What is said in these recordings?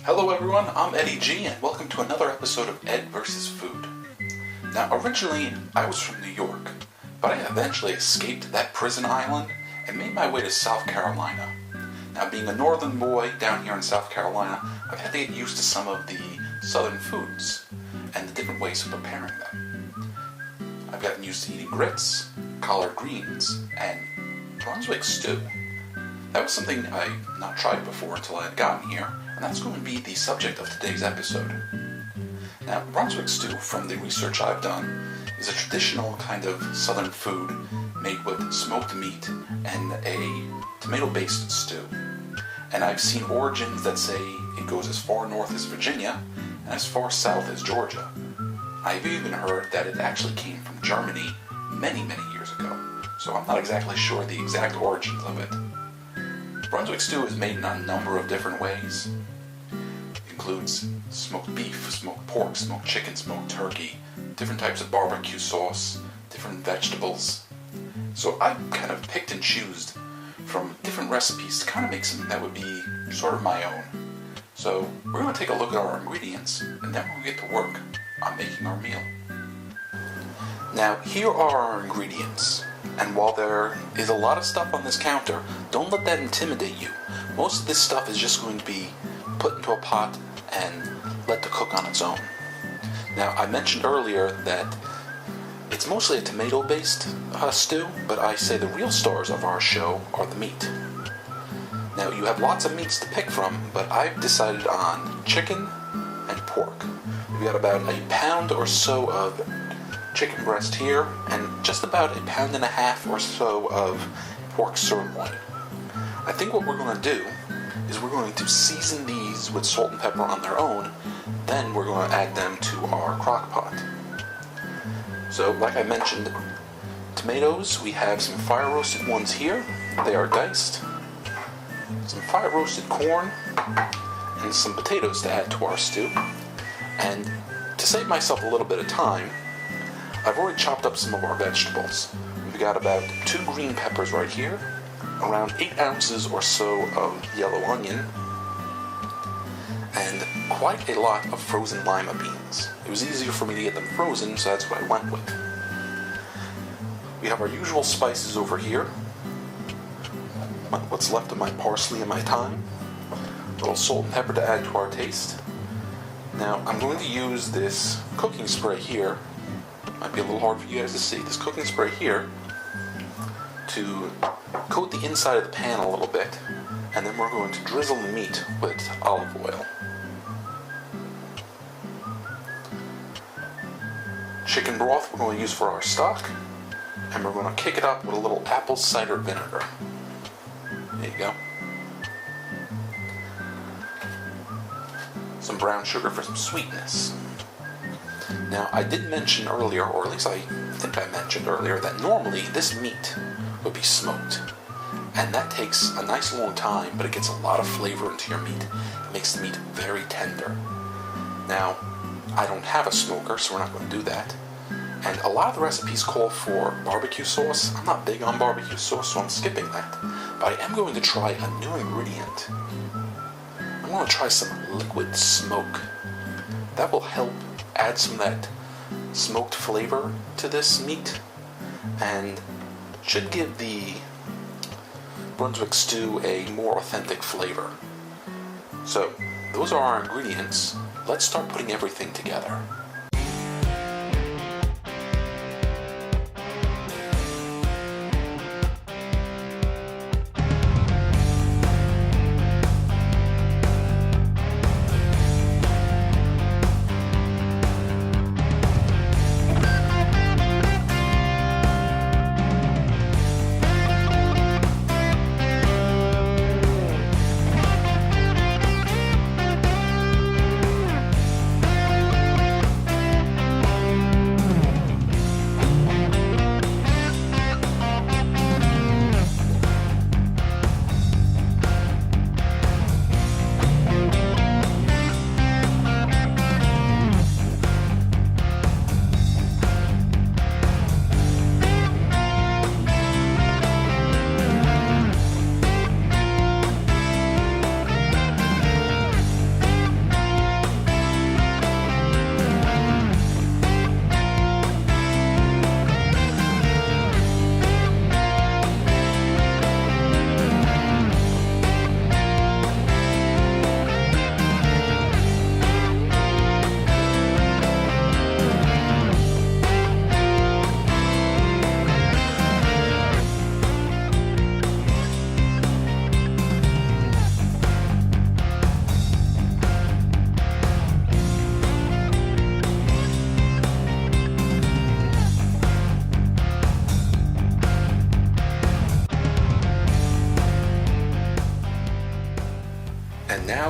Hello everyone, I'm Eddie G and welcome to another episode of Ed vs. Food. Now originally I was from New York, but I eventually escaped that prison island and made my way to South Carolina. Now being a northern boy down here in South Carolina, I've had to get used to some of the southern foods and the different ways of preparing them. I've gotten used to eating grits, collard greens, and Brunswick Stew. That was something I'd not tried before until I had gotten here, and that's going to be the subject of today's episode. Now, Brunswick Stew, from the research I've done, is a traditional kind of southern food made with smoked meat and a tomato-based stew. And I've seen origins that say it goes as far north as Virginia and as far south as Georgia. I've even heard that it actually came from Germany many, many years ago, so I'm not exactly sure the exact origins of it. Brunswick Stew is made in a number of different ways. It includes smoked beef, smoked pork, smoked chicken, smoked turkey, different types of barbecue sauce, different vegetables. So I've kind of picked and chosen from different recipes to kind of make something that would be sort of my own. So we're going to take a look at our ingredients and then we'll get to work on making our meal. Now here are our ingredients. And while there is a lot of stuff on this counter, don't let that intimidate you. Most of this stuff is just going to be put into a pot and let to cook on its own. Now, I mentioned earlier that it's mostly a tomato-based stew, but I say the real stars of our show are the meat. Now, you have lots of meats to pick from, but I've decided on chicken and pork. We've got about a pound or so of chicken breast here, and just about a pound and a half or so of pork sirloin. I think what we're going to do is we're going to season these with salt and pepper on their own, then we're going to add them to our crock pot. So, like I mentioned, tomatoes, we have some fire roasted ones here, they are diced, some fire roasted corn, and some potatoes to add to our stew. And to save myself a little bit of time, I've already chopped up some of our vegetables. We've got about 2 green peppers right here, around 8 ounces or so of yellow onion, and quite a lot of frozen lima beans. It was easier for me to get them frozen, so that's what I went with. We have our usual spices over here, what's left of my parsley and my thyme, a little salt and pepper to add to our taste. Now I'm going to use this cooking spray here. Might be a little hard for you guys to see. This cooking spray here to coat the inside of the pan a little bit, and then we're going to drizzle the meat with olive oil. Chicken broth we're going to use for our stock, and we're going to kick it up with a little apple cider vinegar. There you go. Some brown sugar for some sweetness. Now, I did mention earlier, or at least I think I mentioned earlier, that normally this meat would be smoked. And that takes a nice long time, but it gets a lot of flavor into your meat. It makes the meat very tender. Now, I don't have a smoker, so we're not going to do that. And a lot of the recipes call for barbecue sauce. I'm not big on barbecue sauce, so I'm skipping that. But I am going to try a new ingredient. I'm going to try some liquid smoke. That will help add some of that smoked flavor to this meat and should give the Brunswick Stew a more authentic flavor. So, those are our ingredients. Let's start putting everything together.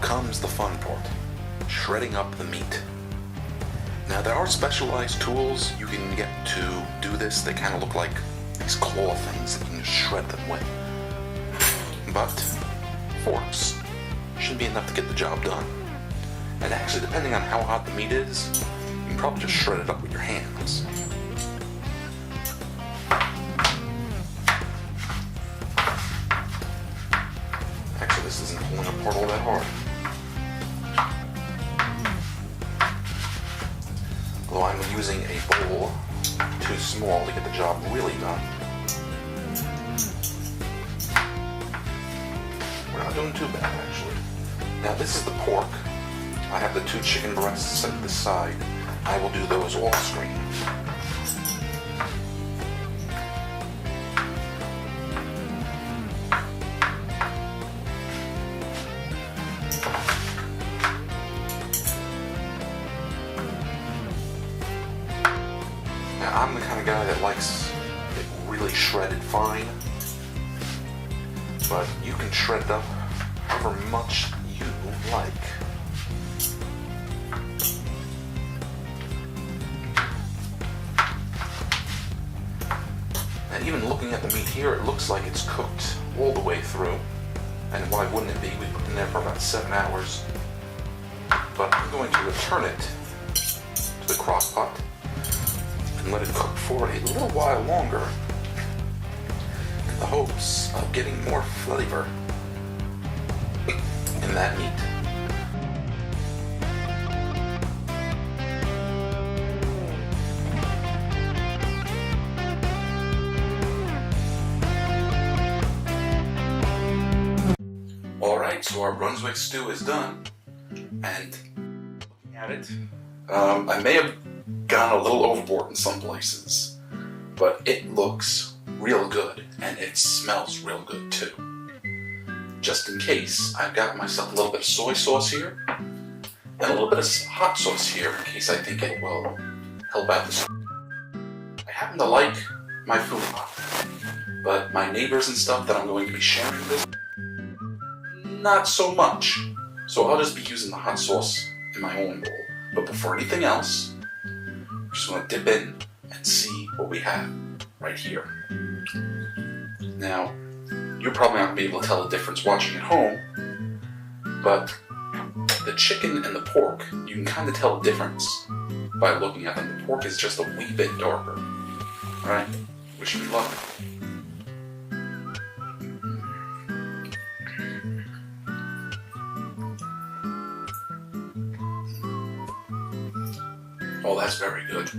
comes the fun part, shredding up the meat. Now there are specialized tools you can get to do this. They kind of look like these claw things that you can just shred them with. But forks shouldn't be enough to get the job done. And actually, depending on how hot the meat is, you can probably just shred it up with your hands. Actually, this isn't pulling apart all that hard. Although I'm using a bowl too small to get the job really done. We're not doing too bad, actually. Now this is the pork. I have the 2 chicken breasts set to the side. I will do those off screen. Now I'm the kind of guy that likes it really shredded fine, but you can shred it up however much you like. And even looking at the meat here, it looks like it's cooked all the way through. And why wouldn't it be? We put it in there for about 7 hours. But I'm going to return it to the crock pot and let it cook for a little while longer in the hopes of getting more flavor in that meat. Alright, so our Brunswick stew is done, and looking at it, I may have gone a little overboard in some places, but it looks real good, and it smells real good too. Just in case, I've got myself a little bit of soy sauce here, and a little bit of hot sauce here, in case I think it will help out the stew. I happen to like my food hot, but my neighbors and stuff that I'm going to be sharing this, not so much. So I'll just be using the hot sauce in my own bowl. But before anything else, I'm just going to dip in and see what we have right here. Now, you're probably not going to be able to tell the difference watching at home, but the chicken and the pork, you can kind of tell the difference by looking at them. The pork is just a wee bit darker, right? Wish me luck. Oh, that's very good.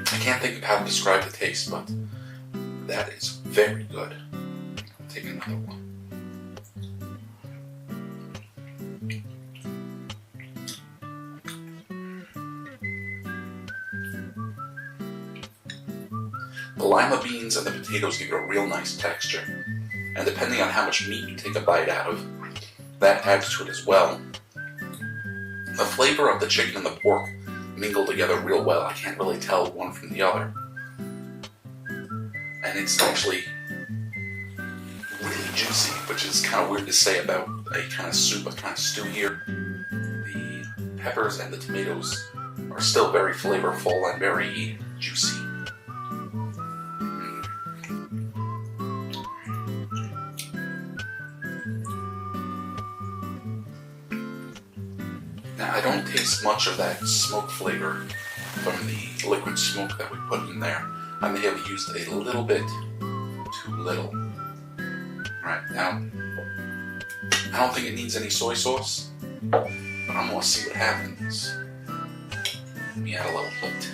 I can't think of how to describe the taste, but that is very good. I'll take another one. The lima beans and the potatoes give it a real nice texture, and depending on how much meat you take a bite out of, that adds to it as well. The flavor of the chicken and the pork mingle together real well. I can't really tell one from the other. And it's actually really juicy, which is kind of weird to say about a kind of soup, a kind of stew here. The peppers and the tomatoes are still very flavorful and very juicy. Now, I don't taste much of that smoke flavor from the liquid smoke that we put in there. I may have used a little bit too little. Right, now, I don't think it needs any soy sauce, but I'm going to see what happens. Let me add a little bit.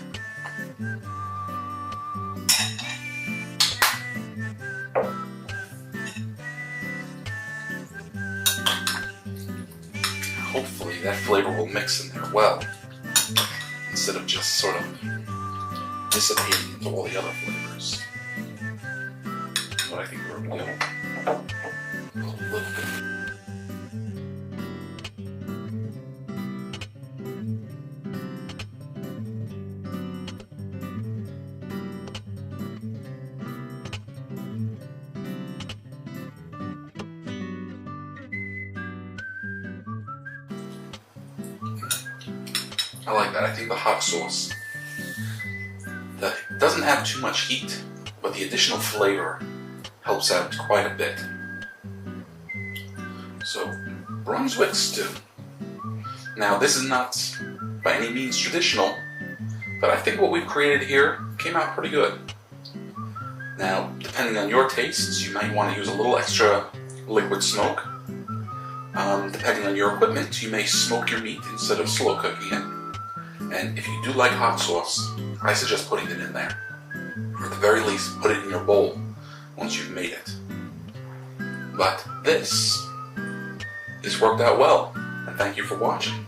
Hopefully that flavor will mix in there well, instead of just sort of dissipating into all the other flavors. But I think we're going to go a little bit. I like that. I think the hot sauce that doesn't have too much heat, but the additional flavor helps out quite a bit. So, Brunswick Stew. Now, this is not by any means traditional, but I think what we've created here came out pretty good. Now, depending on your tastes, you might want to use a little extra liquid smoke. Depending on your equipment, you may smoke your meat instead of slow cooking it. And if you do like hot sauce, I suggest putting it in there. Or at the very least, put it in your bowl once you've made it. But this worked out well, and thank you for watching.